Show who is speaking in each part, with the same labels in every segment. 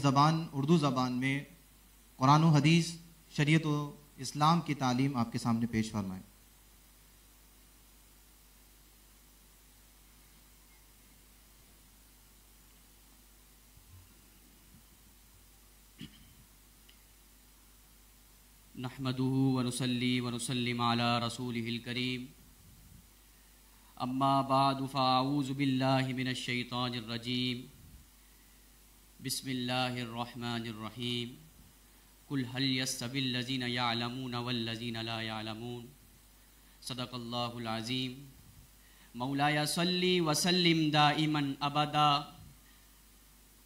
Speaker 1: زبان اردو زبان میں قرآن و حدیث، شریعت و اسلام کی تعلیم آپ کے سامنے پیش فرمائیں۔
Speaker 2: نحمده ونصلي ونسلم على رسوله الكريم اما بعد فاعوذ بالله من الشيطان الرجيم بسم الله الرحمن الرحيم قل هل يستوي الذين يعلمون والذين لا يعلمون صدق الله العظيم مولاي صل وسلم دائما ابدا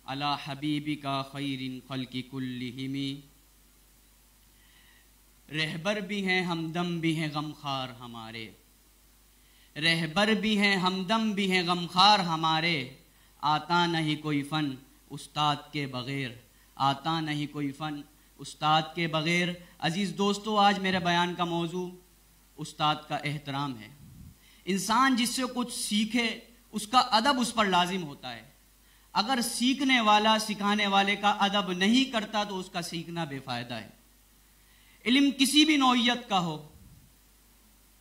Speaker 2: على حبيبك خير الخلق كلهم۔ رہبر بھی ہیں ہمدم بھی ہیں غمخوار ہمارے، رہبر بھی ہیں ہمدم بھی ہیں غمخوار ہمارے، آتا نہیں کوئی فن استاد کے بغیر، آتا نہیں کوئی فن استاد کے بغیر۔ عزیز دوستو، آج میرے بیان کا موضوع استاد کا احترام ہے۔ انسان جس سے کچھ سیکھے اس کا ادب اس پر لازم ہوتا ہے۔ اگر سیکھنے والا سکھانے والے کا ادب نہیں کرتا تو اس کا سیکھنا بے فائدہ ہے۔ علم کسی بھی نوعیت کا ہو،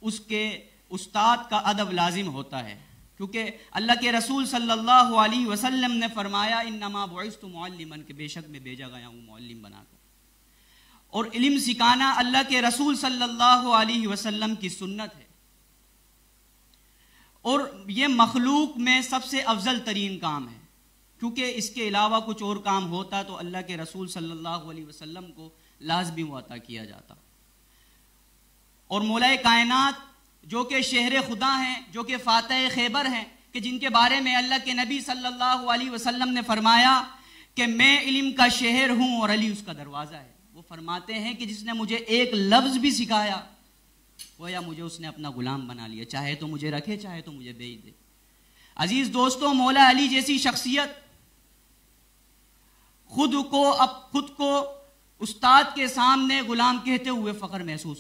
Speaker 2: اس کے استاد کا ادب لازم ہوتا ہے، کیونکہ اللہ کے رسول صلی اللہ علیہ وسلم نے فرمایا انما بعثت معلما، کہ بے شک میں بھیجا گیا ہوں معلم بنا کر۔ اور علم سکھانا اللہ کے رسول صلی اللہ علیہ وسلم کی سنت ہے، اور یہ مخلوق میں سب سے افضل ترین کام ہے، کیونکہ اس کے علاوہ کچھ اور کام ہوتا تو اللہ کے رسول صلی اللہ علیہ وسلم کو لازمی عطا کیا جاتا۔ اور مولا کائنات جو کہ شہر خدا ہیں، جو کہ فاتح خیبر ہیں، کہ جن کے بارے میں اللہ کے نبی صلی اللہ علیہ وسلم نے فرمایا کہ میں علم کا شہر ہوں اور علی اس کا دروازہ ہے، وہ فرماتے ہیں کہ جس نے مجھے ایک لفظ بھی سکھایا گویا مجھے اس نے اپنا غلام بنا لیا، چاہے تو مجھے رکھے چاہے تو مجھے بیچ دے۔ عزیز دوستو، مولا علی جیسی شخصیت خود کو استاد کے سامنے غلام کہتے ہوئے فخر محسوس